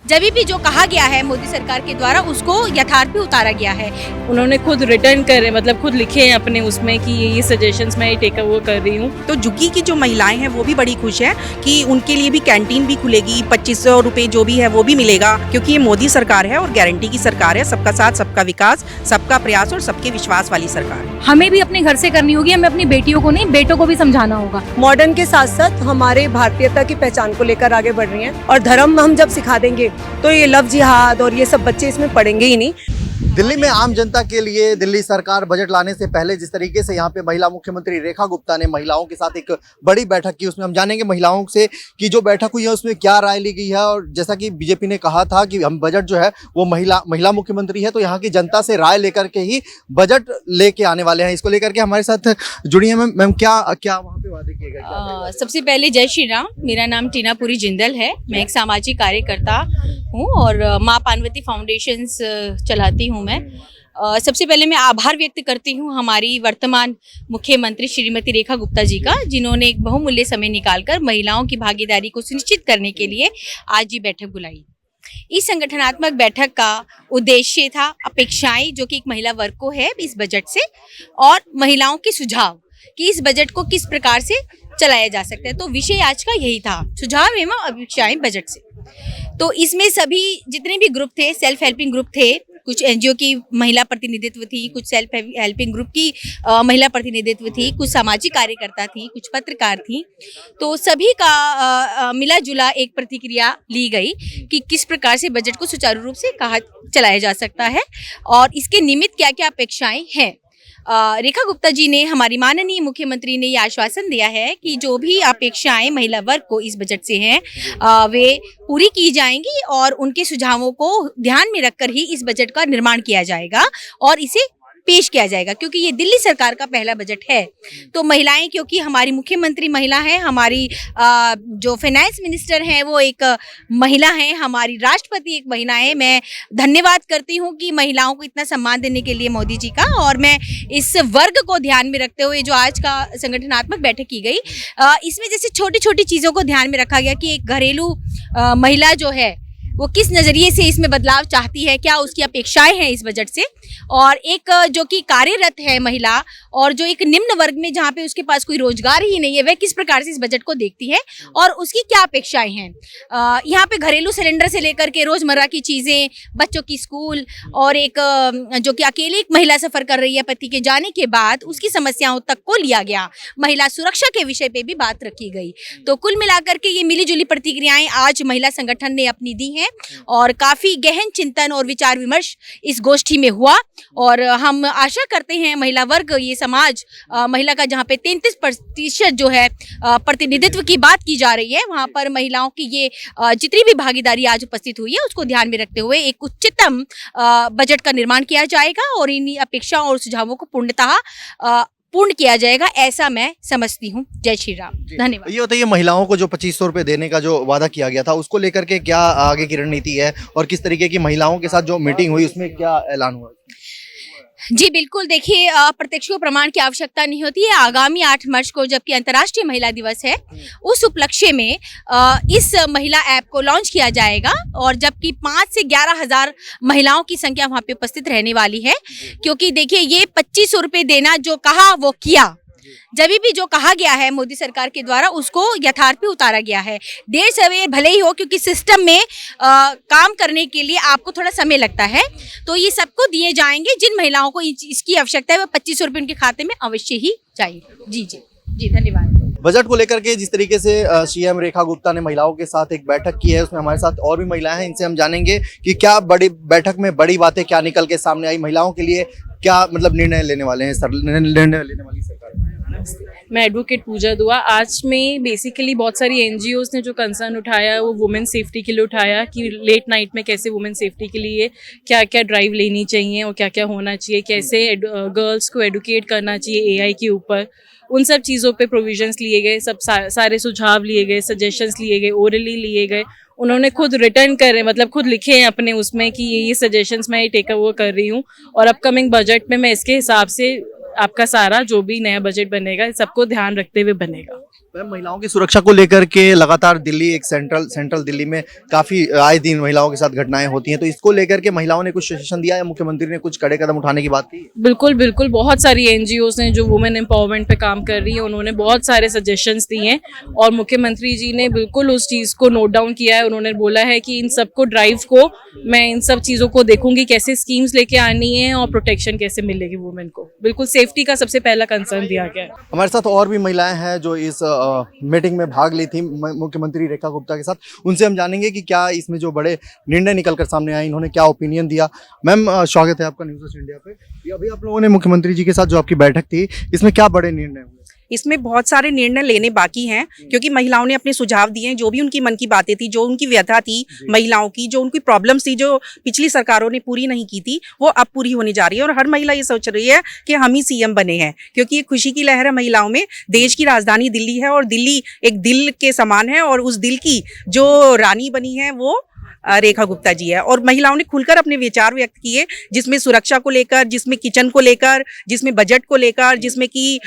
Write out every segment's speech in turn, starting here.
जब भी जो कहा गया है मोदी सरकार के द्वारा उसको यथार्थ पे उतारा गया है। उन्होंने खुद रिटर्न करे, मतलब खुद लिखे हैं अपने उसमें कि ये सजेशंस मैं टेक वो कर रही हूँ। तो झुग्गी की जो महिलाएं हैं वो भी बड़ी खुश हैं कि उनके लिए भी कैंटीन भी खुलेगी, 2500 रुपए जो भी है वो भी मिलेगा, क्योंकि ये मोदी सरकार है और गारंटी की सरकार है, सबका साथ सबका विकास, सबका प्रयास और सबके विश्वास वाली सरकार है। हमें भी अपने घर से करनी होगी, हमें अपनी बेटियों को नहीं बेटों को भी समझाना होगा। मॉडर्न के साथ साथ हमारे भारतीयता की पहचान को लेकर आगे बढ़ रही हैं और धर्म हम जब सिखा देंगे तो ये लव जिहाद और ये सब बच्चे इसमें पढ़ेंगे ही नहीं। दिल्ली में आम जनता के लिए दिल्ली सरकार बजट लाने से पहले जिस तरीके से यहाँ पे महिला मुख्यमंत्री रेखा गुप्ता ने महिलाओं के साथ एक बड़ी बैठक की, उसमें हम जानेंगे महिलाओं से कि जो बैठक हुई है उसमें क्या राय ली गई है। और जैसा कि बीजेपी ने कहा था कि हम बजट जो है वो महिला मुख्यमंत्री है, तो यहाँ की जनता से राय लेकर के ही बजट लेके आने वाले हैं। इसको लेकर के हमारे साथ जुड़ी है मैम, क्या क्या वहाँ पे वादे किए गए? सबसे पहले जय श्री राम। मेरा नाम टीनापुरी जिंदल है, मैं एक सामाजिक कार्यकर्ता हूँ और माँ पार्वती फाउंडेशन चलाती हूँ मैं। सबसे पहले मैं आभार व्यक्त करती हूँ हमारी वर्तमान मुख्यमंत्री श्रीमती रेखा गुप्ता जी का, जिन्होंने एक बहुमूल्य समय निकालकर महिलाओं की भागीदारी को सुनिश्चित करने के लिए आज ये बैठक बुलाई। इस संगठनात्मक बैठक का उद्देश्य था अपेक्षाएं जो कि एक महिला वर्ग को है इस बजट से, और महिलाओं के सुझाव कि इस बजट को किस प्रकार से चलाया जा सकता है। तो विषय आज का यही था, सुझाव एवं अपेक्षाएं बजट से। तो इसमें सभी जितने भी ग्रुप थे, सेल्फ हेल्पिंग ग्रुप थे, कुछ एनजीओ की महिला प्रतिनिधित्व थी, कुछ सेल्फ हेल्पिंग ग्रुप की महिला प्रतिनिधित्व थी, कुछ सामाजिक कार्यकर्ता थी, कुछ पत्रकार थी। तो सभी का मिला जुला एक प्रतिक्रिया ली गई कि किस प्रकार से बजट को सुचारू रूप से चलाया जा सकता है और इसके निमित्त क्या क्या अपेक्षाएं हैं। रेखा गुप्ता जी ने, हमारी माननीय मुख्यमंत्री ने ये आश्वासन दिया है कि जो भी अपेक्षाएं महिला वर्ग को इस बजट से हैं वे पूरी की जाएंगी और उनके सुझावों को ध्यान में रखकर ही इस बजट का निर्माण किया जाएगा और इसे पेश किया जाएगा, क्योंकि ये दिल्ली सरकार का पहला बजट है। तो महिलाएं, क्योंकि हमारी मुख्यमंत्री महिला है, हमारी जो फाइनेंस मिनिस्टर हैं वो एक महिला हैं, हमारी राष्ट्रपति एक महिला है। मैं धन्यवाद करती हूँ कि महिलाओं को इतना सम्मान देने के लिए मोदी जी का, और मैं इस वर्ग को ध्यान में रखते हुए जो आज का संगठनात्मक बैठक की गई, इसमें जैसे छोटी छोटी चीज़ों को ध्यान में रखा गया कि एक घरेलू महिला जो है वो किस नज़रिए से इसमें बदलाव चाहती है, क्या उसकी अपेक्षाएं हैं इस बजट से, और एक जो कि कार्यरत है महिला और जो एक निम्न वर्ग में जहाँ पे उसके पास कोई रोजगार ही नहीं है, वह किस प्रकार से इस बजट को देखती है और उसकी क्या अपेक्षाएं हैं। यहाँ पे घरेलू सिलेंडर से लेकर के रोजमर्रा की चीज़ें, बच्चों की स्कूल, और एक जो कि अकेले एक महिला सफ़र कर रही है पति के जाने के बाद, उसकी समस्याओं तक को लिया गया। महिला सुरक्षा के विषय पर भी बात रखी गई। तो कुल मिलाकर के ये मिली जुली प्रतिक्रियाएँ आज महिला संगठन ने अपनी दी हैं और काफी गहन चिंतन और विचार विमर्श इस गोष्ठी में हुआ। और हम आशा करते हैं महिला वर्ग, ये समाज, महिला का जहाँ पे 33% जो है प्रतिनिधित्व की बात की जा रही है, वहाँ पर महिलाओं की ये जितनी भी भागीदारी आज उपस्थित हुई है उसको ध्यान में रखते हुए एक उच्चतम बजट का निर्माण किया जाएगा और इन अपेक्षाओं और सुझावों को पूर्ण किया जाएगा, ऐसा मैं समझती हूँ। जय श्री राम, धन्यवाद। ये बताइए, महिलाओं को जो 2500 रुपए देने का जो वादा किया गया था उसको लेकर के क्या आगे की रणनीति है और किस तरीके की महिलाओं के साथ जो मीटिंग हुई उसमें क्या ऐलान हुआ? जी बिल्कुल, देखिए प्रत्यक्ष को प्रमाण की आवश्यकता नहीं होती है। आगामी 8 मार्च को जबकि अंतर्राष्ट्रीय महिला दिवस है, उस उपलक्ष्य में इस महिला ऐप को लॉन्च किया जाएगा और जबकि 5 से 11 हज़ार महिलाओं की संख्या वहां पे उपस्थित रहने वाली है। क्योंकि देखिए ये 2500 रुपये देना जो कहा वो किया, जब भी जो कहा गया है मोदी सरकार के द्वारा उसको यथार्थ पे उतारा गया है। देर सवेर भले ही हो, क्योंकि सिस्टम में काम करने के लिए आपको थोड़ा समय लगता है। तो ये सबको दिए जाएंगे, जिन महिलाओं को इसकी आवश्यकता है वह 2500 रुपये उनके खाते में अवश्य ही चाहिए। जी जी जी, धन्यवाद। बजट को लेकर के जिस तरीके से सीएम रेखा गुप्ता ने महिलाओं के साथ एक बैठक की है, उसमें हमारे साथ और भी महिलाएं हैं, इनसे हम जानेंगे कि क्या बड़ी बैठक में बड़ी बातें क्या निकल के सामने आई, महिलाओं के लिए क्या मतलब निर्णय लेने वाले हैं निर्णय लेने वाली सरकार। मैं एडवोकेट पूजा दुआ। आज में बेसिकली बहुत सारी एनजीओज ने जो कंसर्न उठाया वो वुमेन सेफ्टी के लिए उठाया कि लेट नाइट में कैसे वुमेन सेफ्टी के लिए क्या क्या ड्राइव लेनी चाहिए और क्या क्या होना चाहिए, कैसे गर्ल्स को एडुकेट करना चाहिए एआई के ऊपर, उन सब चीज़ों पे प्रोविजंस लिए गए, सब सारे सुझाव लिए गए, सजेशंस लिए गए, ओरली लिए गए। उन्होंने खुद रिटर्न करे, मतलब खुद लिखे हैं अपने उसमें कि ये सजेशंस मैं टेक ओवर कर रही हूँ और अपकमिंग बजट में मैं इसके हिसाब से आपका सारा जो भी नया बजट बनेगा सबको ध्यान रखते हुए बनेगा। मैम, महिलाओं की सुरक्षा को लेकर के लगातार दिल्ली एक सेंट्रल दिल्ली में काफी आए दिन महिलाओं के साथ घटनाएं होती हैं, तो इसको लेकर के महिलाओं ने कुछ सजेशन दिया या मुख्यमंत्री ने कुछ कड़े कदम उठाने की बात की? बिल्कुल बिल्कुल, बहुत सारी एनजीओज ने जो वुमेन एम्पावरमेंट पे काम कर रही है, उन्होंने बहुत सारे सजेशंस दिए हैं और मुख्यमंत्री जी ने बिल्कुल उस चीज़ को नोट डाउन किया है। उन्होंने बोला है कि इन सबको ड्राइव को मैं इन सब चीज़ों को देखूंगी, कैसे स्कीम्स लेके आनी है और प्रोटेक्शन कैसे मिलेगी वुमेन को। बिल्कुल सेफ्टी का सबसे पहला कंसर्न दिया गया है। हमारे साथ और भी महिलाएं हैं जो इस मीटिंग में भाग ली थी मुख्यमंत्री रेखा गुप्ता के साथ, उनसे हम जानेंगे कि क्या इसमें जो बड़े निर्णय निकल कर सामने आए, इन्होंने क्या ओपिनियन दिया। मैम, स्वागत है आपका न्यूज़ फर्स्ट इंडिया पे। अभी आप लोगों ने मुख्यमंत्री जी के साथ जो आपकी बैठक थी, इसमें क्या बड़े निर्णय हुए? इसमें बहुत सारे निर्णय लेने बाकी हैं, क्योंकि महिलाओं ने अपने सुझाव दिए हैं, जो भी उनकी मन की बातें थी, जो उनकी व्यथा थी महिलाओं की, जो उनकी प्रॉब्लम्स थी, जो पिछली सरकारों ने पूरी नहीं की थी, वो अब पूरी होने जा रही है। और हर महिला ये सोच रही है कि हम ही सीएम बने हैं, क्योंकि ये खुशी की लहर है महिलाओं में। देश की राजधानी दिल्ली है और दिल्ली एक दिल के समान है, और उस दिल की जो रानी बनी है वो रेखा गुप्ता जी है। और महिलाओं ने खुलकर अपने विचार व्यक्त किए, जिसमें सुरक्षा को लेकर, जिसमें किचन को लेकर, जिसमें बजट को लेकर, जिसमें कि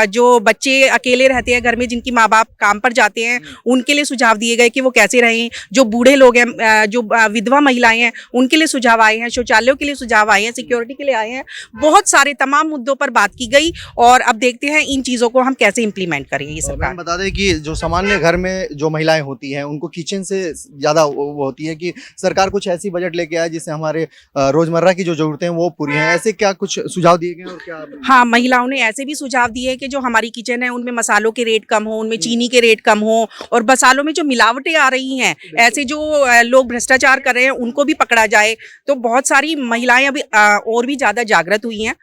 जो बच्चे अकेले रहते हैं घर में, जिनकी माँ बाप काम पर जाते हैं, उनके लिए सुझाव दिए गए कि वो कैसे रहें। जो बूढ़े लोग हैं, जो विधवा महिलाएं हैं, उनके लिए सुझाव आए हैं, शौचालयों के लिए सुझाव आए हैं, सिक्योरिटी के लिए आए हैं। बहुत सारे तमाम मुद्दों पर बात की गई और अब देखते हैं इन चीज़ों को हम कैसे इम्प्लीमेंट करेंगे। ये सरकार बता दें कि जो सामान्य घर में जो महिलाएं होती हैं, उनको किचन से ज़्यादा वो होती है कि सरकार कुछ ऐसी बजट लेके आए जिससे हमारे रोजमर्रा की जो जरूरतें हैं वो पूरी हैं। ऐसे क्या कुछ सुझाव दिए गए और क्या? हाँ, महिलाओं ने ऐसे भी सुझाव दिए कि जो हमारी किचन है उनमें मसालों के रेट कम हो, उनमें चीनी के रेट कम हो, और मसालों में जो मिलावटें आ रही हैं, ऐसे जो लोग भ्रष्टाचार कर रहे हैं, उनको भी पकड़ा जाए। तो बहुत सारी महिलाएं अभी और भी ज़्यादा जागृत हुई हैं,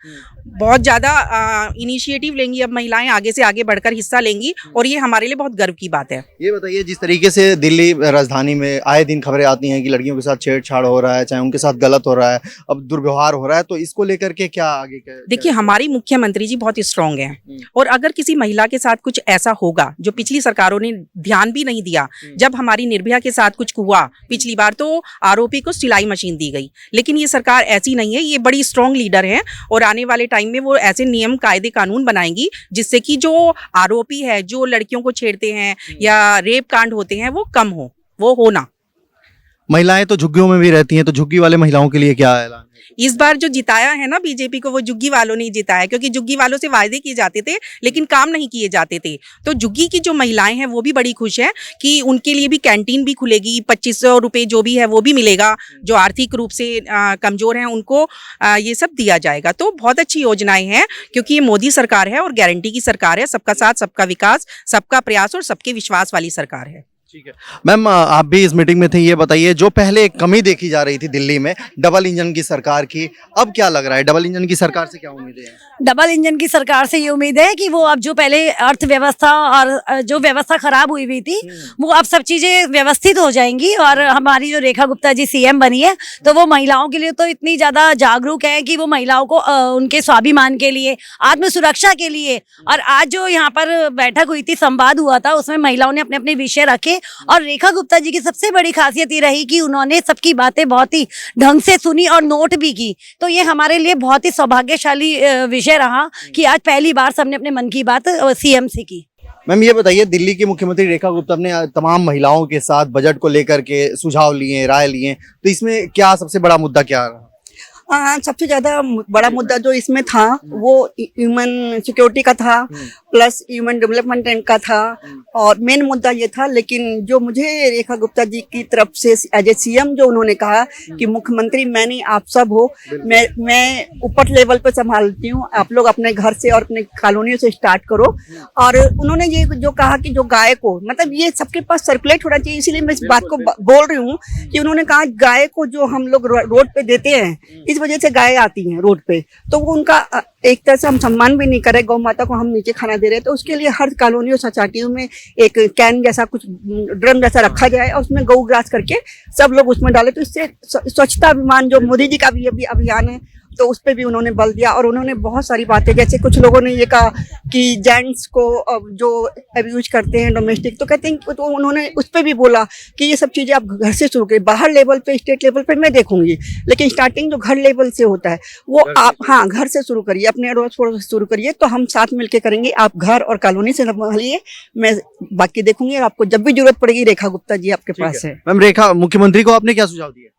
बहुत ज़्यादा इनिशिएटिव लेंगी। अब महिलाएं आगे से आगे बढ़कर हिस्सा लेंगी और ये हमारे लिए बहुत गर्व की बात है। ये बताइए, जिस तरीके से दिल्ली राजधानी में आए दिन खबरें आती हैं कि लड़कियों के साथ छेड़छाड़ हो रहा है, चाहे उनके साथ गलत हो रहा है, अब दुर्व्यवहार हो रहा है, तो इसको लेकर के क्या आगे देखिए, हमारी मुख्यमंत्री जी बहुत स्ट्रांग हैं, और अगर किसी महिला के साथ कुछ ऐसा होगा जो पिछली सरकारों ने ध्यान भी नहीं दिया, जब हमारी निर्भया के साथ कुछ हुआ पिछली बार, तो आरोपी को सिलाई मशीन दी गई। लेकिन ये सरकार ऐसी नहीं है, ये बड़ी स्ट्रांग लीडर है और आने वाले टाइम में वो ऐसे नियम कायदे कानून बनाएंगी जिससे कि जो आरोपी है, जो लड़कियों को छेड़ते हैं या रेप कांड होते हैं, वो कम हो, वो होना। महिलाएं तो झुग्गियों में भी रहती हैं, तो झुग्गी वाले महिलाओं के लिए क्या ऐलान है? इस बार जो जिताया है ना बीजेपी को, वो झुग्गी वालों ने जिताया, क्योंकि झुग्गी वालों से वायदे किए जाते थे लेकिन काम नहीं किए जाते थे। तो झुग्गी की जो महिलाएं हैं वो भी बड़ी खुश है कि उनके लिए भी कैंटीन भी खुलेगी, 2500 रुपये जो भी है वो भी मिलेगा। जो आर्थिक रूप से कमजोर हैं उनको ये सब दिया जाएगा। तो बहुत अच्छी योजनाएं हैं, क्योंकि ये मोदी सरकार है और गारंटी की सरकार है। सबका साथ, सबका विकास, सबका प्रयास और सबके विश्वास वाली सरकार है। ठीक है मैम, आप भी इस मीटिंग में थे। ये बताइए, जो पहले एक कमी देखी जा रही थी दिल्ली में डबल इंजन की सरकार की, अब क्या लग रहा है? डबल इंजन की सरकार से क्या उम्मीदें हैं? डबल इंजन की सरकार से ये उम्मीद है कि वो अब जो पहले अर्थव्यवस्था और जो व्यवस्था खराब हुई थी, वो अब सब चीजें व्यवस्थित हो जाएंगी। और हमारी जो रेखा गुप्ता जी सीएम बनी है, तो वो महिलाओं के लिए तो इतनी ज्यादा जागरूक है कि वो महिलाओं को उनके स्वाभिमान के लिए, आत्म सुरक्षा के लिए। और आज जो यहाँ पर बैठक हुई थी, संवाद हुआ था, उसमें महिलाओं ने अपने अपने विषय रखे। और रेखा गुप्ता जी की सबसे बड़ी खासियत ये रही कि उन्होंने सबकी बातें बहुत ही ढंग से सुनी और नोट भी की। तो ये हमारे लिए बहुत ही सौभाग्यशाली विषय रहा कि आज पहली बार सबने अपने मन की बात सीएम से की। मैम, ये बताइए, दिल्ली की मुख्यमंत्री रेखा गुप्ता ने तमाम महिलाओं के साथ बजट को लेकर के सुझाव लिए, राय लिए, तो इसमें क्या सबसे बड़ा मुद्दा क्या रहा? सबसे ज्यादा बड़ा मुद्दा जो इसमें था वो ह्यूमन सिक्योरिटी का था, प्लस ह्यूमन डेवलपमेंट का था, और मेन मुद्दा ये था। लेकिन जो मुझे रेखा गुप्ता जी की तरफ से एज ए सीएम जो उन्होंने कहा कि मुख्यमंत्री मैं नहीं, आप सब हो, मैं ऊपर लेवल पे संभालती हूँ, आप लोग अपने घर से और अपने कॉलोनियों से स्टार्ट करो। और उन्होंने ये जो कहा कि जो गाय को, मतलब ये सबके पास सर्कुलेट होना चाहिए, इसीलिए मैं इस बात को बोल रही हूँ कि उन्होंने कहा गाय को जो हम लोग रोड पे देते हैं, इस वजह से गाय आती हैं रोड पे, तो वो उनका एक तरह से हम सम्मान भी नहीं करे, गौ माता को हम नीचे खाना दे रहे हैं। तो उसके लिए हर कॉलोनियों सोसाइटियों में एक कैन जैसा कुछ ड्रम जैसा रखा जाए और उसमें गौ ग्रास करके सब लोग उसमें डाले, तो इससे स्वच्छता अभियान जो मोदी जी का भी अभी अभियान है, तो उस पर भी उन्होंने बल दिया और उन्होंने बहुत सारी बातें, जैसे कुछ लोगों ने ये कहा कि जेंट्स को जो अब्यूज करते हैं डोमेस्टिक, तो कहते हैं, तो उन्होंने उस पर भी बोला कि ये सब चीज़ें आप घर से शुरू करिए, बाहर लेवल पे स्टेट लेवल पे मैं देखूंगी, लेकिन स्टार्टिंग जो घर लेवल से होता है वो आप हाँ घर से शुरू करिए, अपने अड़ोस पड़ोस से शुरू करिए, तो हम साथ मिलकर करेंगे। आप घर और कॉलोनी से संभालिए, मैं बाकी देखूंगी, और आपको जब भी जरूरत पड़ेगी रेखा गुप्ता जी आपके पास है। मैम रेखा, मुख्यमंत्री को आपने क्या सुझाव दिया?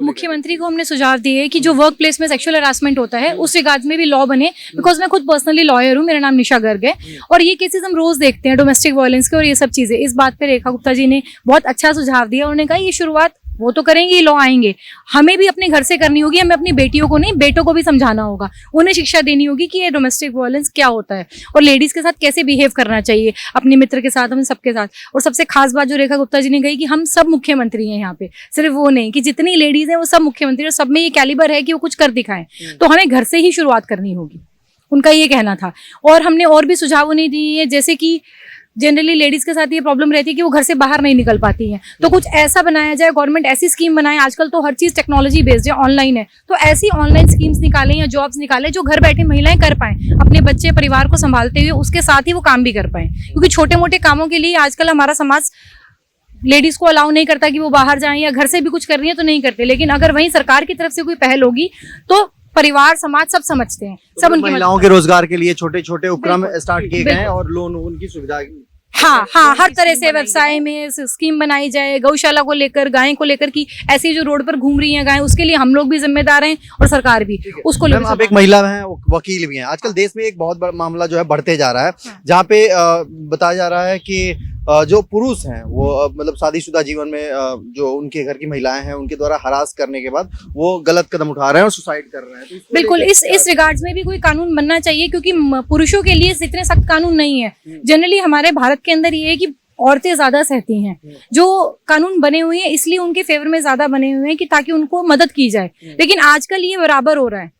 मुख्यमंत्री को हमने सुझाव दिए है कि जो वर्क प्लेस में सेक्सुअल हरासमेंट होता है उस रिगार्ड में भी लॉ बने, बिकॉज मैं खुद पर्सनली लॉयर हूँ, मेरा नाम निशा गर्ग है, और ये केसेस हम रोज देखते हैं डोमेस्टिक वायलेंस के और ये सब चीजें। इस बात पे रेखा गुप्ता जी ने बहुत अच्छा सुझाव दिया। उन्होंने कहा ये शुरुआत वो तो करेंगे, लॉ आएंगे, हमें भी अपने घर से करनी होगी, हमें अपनी बेटियों को नहीं बेटों को भी समझाना होगा, उन्हें शिक्षा देनी होगी कि ये डोमेस्टिक वायलेंस क्या होता है और लेडीज के साथ कैसे बिहेव करना चाहिए, अपने मित्र के साथ, हम सबके साथ। और सबसे खास बात जो रेखा गुप्ता जी ने कही कि हम सब मुख्यमंत्री हैं यहाँ पे, सिर्फ वो नहीं कि जितनी लेडीज हैं वो सब मुख्यमंत्री, और सब में ये कैलिबर है कि वो कुछ कर दिखाएं, तो हमें घर से ही शुरुआत करनी होगी, उनका ये कहना था। और हमने और भी सुझाव उन्हें दिए हैं, जैसे कि जनरली लेडीज के साथ ये प्रॉब्लम रहती है कि वो घर से बाहर नहीं निकल पाती हैं, तो कुछ ऐसा बनाया जाए, गवर्नमेंट ऐसी स्कीम बनाए, आजकल तो हर चीज टेक्नोलॉजी बेस्ड है, ऑनलाइन है, तो ऐसी ऑनलाइन स्कीम्स निकालें या जॉब्स निकालें जो घर बैठे महिलाएं कर पाएं, अपने बच्चे परिवार को संभालते हुए उसके साथ ही वो काम भी कर पाएं, क्योंकि छोटे मोटे कामों के लिए आजकल हमारा समाज लेडीज को अलाउ नहीं करता कि वो बाहर जाएं, या घर से भी कुछ कर रही है तो नहीं करते। लेकिन अगर वहीं सरकार की तरफ से कोई पहल होगी तो परिवार समाज सब समझते हैं, सब उनकी महिलाओं के रोजगार के लिए छोटे छोटे उपक्रम स्टार्ट किए गए हैं और लोन उनकी सुविधा। हाँ हाँ, हर तरह से व्यवसाय में स्कीम बनाई जाए, गौशाला को लेकर, गाय को लेकर की ऐसी जो रोड पर घूम रही हैं गाय, उसके लिए हम लोग भी जिम्मेदार हैं और सरकार भी उसको लेकर। आप एक महिला हैं, वकील भी हैं। आजकल देश में एक बहुत बड़ा मामला जो है बढ़ते जा रहा है, जहाँ पे बताया जा रहा है कि जो पुरुष हैं वो मतलब शादीशुदा जीवन में जो उनके घर की महिलाएं हैं उनके द्वारा हरास करने के बाद वो गलत कदम उठा रहे हैं और सुसाइड कर रहे हैं। तो बिल्कुल इस रिगार्ड्स में भी कोई कानून बनना चाहिए, क्योंकि पुरुषों के लिए इतने सख्त कानून नहीं है। जनरली हमारे भारत के अंदर ये है कि औरतें ज्यादा सहती हैं, जो कानून बने हुए हैं इसलिए उनके फेवर में ज्यादा बने हुए हैं कि ताकि उनको मदद की जाए, लेकिन आजकल ये बराबर हो रहा है,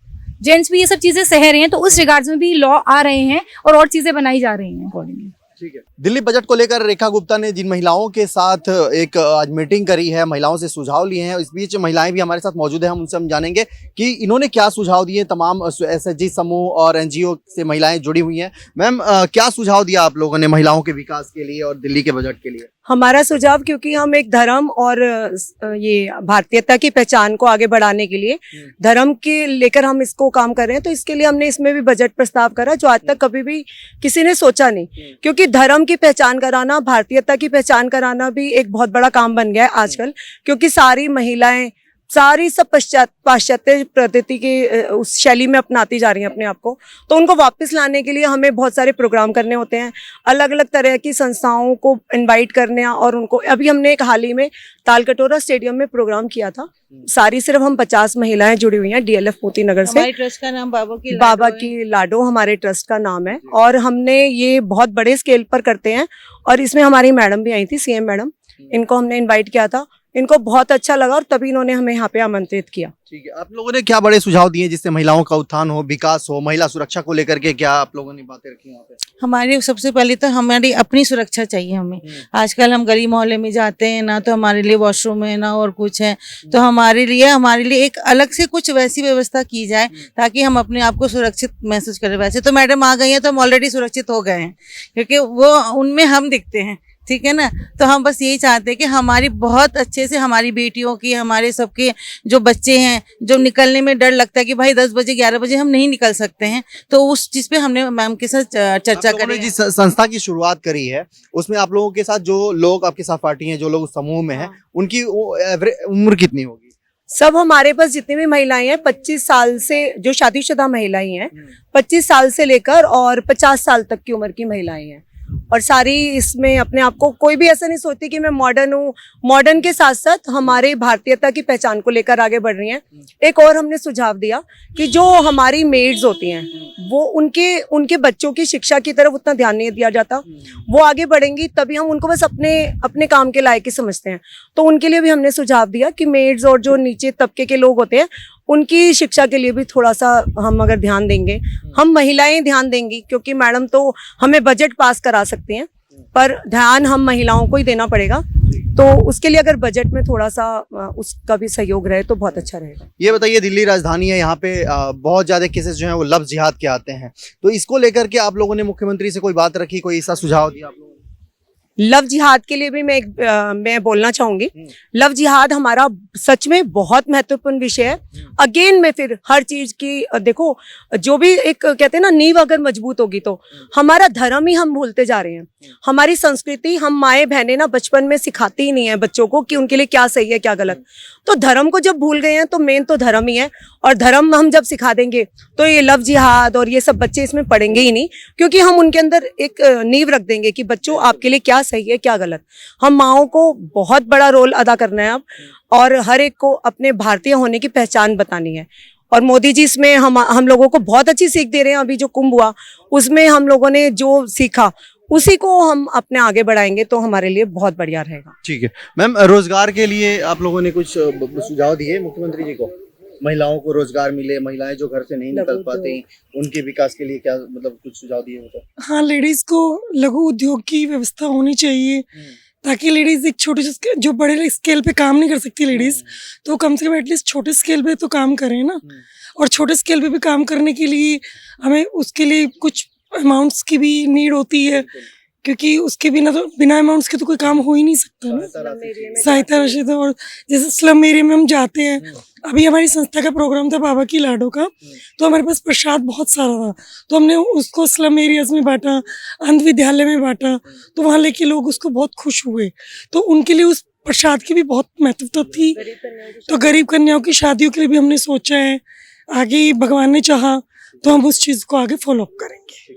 जेंट्स भी ये सब चीजें सह रहे हैं, तो उस रिगार्ड्स में भी लॉ आ रहे हैं और चीजें बनाई जा रही हैं अकॉर्डिंगली। ठीक है। दिल्ली बजट को लेकर रेखा गुप्ता ने जिन महिलाओं के साथ एक आज मीटिंग करी है, महिलाओं से सुझाव लिए हैं, इस बीच महिलाएं भी हमारे साथ मौजूद हैं, हम उनसे हम जानेंगे कि इन्होंने क्या सुझाव दिए। तमाम एसएचजी समूह और एनजीओ से महिलाएं जुड़ी हुई हैं। मैम क्या सुझाव दिया आप लोगों ने महिलाओं के विकास के लिए और दिल्ली के बजट के लिए? हमारा सुझाव, क्योंकि हम एक धर्म और ये भारतीयता की पहचान को आगे बढ़ाने के लिए धर्म के लेकर हम इसको काम कर रहे हैं, तो इसके लिए हमने इसमें भी बजट प्रस्ताव करा जो आज तक कभी भी किसी ने सोचा नहीं, क्योंकि धर्म की पहचान कराना, भारतीयता की पहचान कराना भी एक बहुत बड़ा काम बन गया है आजकल, क्योंकि सारी महिलाएं सारी सब पाश्चात्य पद्धति के उस शैली में अपनाती जा रही हैं अपने आप को, तो उनको वापस लाने के लिए हमें बहुत सारे प्रोग्राम करने होते हैं, अलग अलग तरह की संस्थाओं को इनवाइट करने, और उनको अभी हमने एक हाल ही में तालकटोरा स्टेडियम में प्रोग्राम किया था। सारी सिर्फ हम 50 महिलाएं जुड़ी हुई हैं डीएलएफ मोती नगर से। ट्रस्ट का नाम बाबा की लाडो हमारे ट्रस्ट का नाम है, और हमने ये बहुत बड़े स्केल पर करते हैं, और इसमें हमारी मैडम भी आई थी, सीएम मैडम, इनको हमने इनवाइट किया था, इनको बहुत अच्छा लगा और तभी इन्होंने हमें यहाँ पे आमंत्रित किया। ठीक है। आप लोगों ने क्या बड़े सुझाव दिए जिससे महिलाओं का उत्थान हो, विकास हो, महिला सुरक्षा को लेकर के क्या आप लोगों ने बातें रखी यहाँ पे? हमारी सबसे पहले तो हमारी अपनी सुरक्षा चाहिए हमें। आजकल हम गली मोहल्ले में जाते हैं ना, तो हमारे लिए वॉशरूम है ना और कुछ है, तो हमारे लिए एक अलग से कुछ वैसी व्यवस्था की जाए ताकि हम अपने आप को सुरक्षित महसूस करें। वैसे तो मैडम आ गई है तो हम ऑलरेडी सुरक्षित हो गए हैं, क्योंकि वो उनमें हम दिखते हैं, ठीक है ना। तो हम बस यही चाहते हैं कि हमारी बहुत अच्छे से हमारी बेटियों की, हमारे सबके जो बच्चे हैं, जो निकलने में डर लगता है कि भाई 10 बजे 11 बजे हम नहीं निकल सकते हैं, तो उस चीज पे हमने मैम के साथ चर्चा करी। जिस संस्था की शुरुआत करी है उसमें आप लोगों के साथ जो लोग आपके साथ पार्टी हैं, जो लोग समूह में हैं, उनकी उम्र कितनी होगी? सब हमारे पास जितनी भी महिलाएं हैं 25 साल से, जो शादीशुदा महिलाएं हैं 25 साल से लेकर और 50 साल तक की उम्र की महिलाएं हैं, और सारी इसमें अपने आप को, कोई भी ऐसा नहीं सोचती कि मैं मॉडर्न हूँ, मॉडर्न के साथ साथ हमारे भारतीयता की पहचान को लेकर आगे बढ़ रही हैं। एक और हमने सुझाव दिया कि जो हमारी मेड्स होती हैं वो उनके बच्चों की शिक्षा की तरफ उतना ध्यान नहीं दिया जाता, वो आगे बढ़ेंगी तभी हम उनको बस अपने काम के लायक ही समझते हैं, तो उनके लिए भी हमने सुझाव दिया कि मेड्स और जो नीचे तबके के लोग होते हैं उनकी शिक्षा के लिए भी थोड़ा सा हम अगर ध्यान देंगे, हम महिलाएं ध्यान देंगी, क्योंकि मैडम तो हमें बजट पास करा सकती हैं, पर ध्यान हम महिलाओं को ही देना पड़ेगा, तो उसके लिए अगर बजट में थोड़ा सा उसका भी सहयोग रहे तो बहुत अच्छा रहेगा। ये बताइए, दिल्ली राजधानी है, यहाँ पे बहुत ज्यादा केसेस जो हैं वो लव जिहाद के आते हैं, तो इसको लेकर के आप लोगों ने मुख्यमंत्री से कोई बात रखी, कोई ऐसा सुझाव दिया आप लोगों ने? लव जिहाद के लिए भी मैं बोलना चाहूंगी, लव जिहाद हमारा सच में बहुत महत्वपूर्ण विषय है। अगेन मैं फिर हर चीज की देखो, जो भी एक कहते हैं ना, नींव अगर मजबूत होगी तो हमारा धर्म ही हम भूलते जा रहे हैं, हमारी संस्कृति हम माएँ बहनें ना बचपन में सिखाती ही नहीं है बच्चों को कि उनके लिए क्या सही है क्या गलत। तो धर्म को जब भूल गए हैं तो मेन तो धर्म ही है, और धर्म हम जब सिखा देंगे तो ये लव जिहाद और ये सब बच्चे इसमें पढ़ेंगे ही नहीं, क्योंकि हम उनके अंदर एक नींव रख देंगे कि बच्चों आपके लिए क्या सही है क्या गलत। हम माओं को बहुत बड़ा रोल अदा करना है अब, और हर एक को अपने भारतीय होने की पहचान बतानी है। और मोदी जी इसमें हम लोगों को बहुत अच्छी सीख दे रहे हैं। अभी जो कुंभ हुआ उसमें हम लोगों ने जो सीखा उसी को हम अपने आगे बढ़ाएंगे तो हमारे लिए बहुत बढ़िया रहेगा। ठीक है मैम, रोजगार के लिए आप लोगों ने कुछ सुझाव दिए मुख्यमंत्री जी को? महिलाओं को रोजगार मिले, महिलाएं जो घर से नहीं निकल पाती उनके विकास के लिए क्या मतलब कुछ सुझाव दिए हो? हाँ, लेडीज को लघु उद्योग की व्यवस्था होनी चाहिए, ताकि लेडीज एक छोटे से जो बड़े स्केल पे काम नहीं कर सकती लेडीज, तो कम से कम एटलीस्ट छोटे स्केल पे तो काम करें ना। और छोटे स्केल पे भी काम करने के लिए हमें उसके लिए कुछ अमाउंट्स की भी नीड होती है, क्योंकि उसके बिना तो बिना अमाउंट्स के तो कोई काम हो ही नहीं सकता ना। सहायता राशि तो, और जैसे स्लम एरिया में हम जाते हैं, अभी हमारी संस्था का प्रोग्राम था बाबा की लाडो का, तो हमारे पास प्रसाद बहुत सारा था, तो हमने उसको स्लम एरियाज में बांटा, अंध विद्यालय में बांटा, तो वहाँ लेके लोग उसको बहुत खुश हुए। तो उनके लिए उस प्रसाद की भी बहुत महत्वता थी। तो गरीब कन्याओं की शादियों के लिए भी हमने सोचा है, आगे भगवान ने चाहा तो हम उस चीज़ को आगे फॉलो अप करेंगे।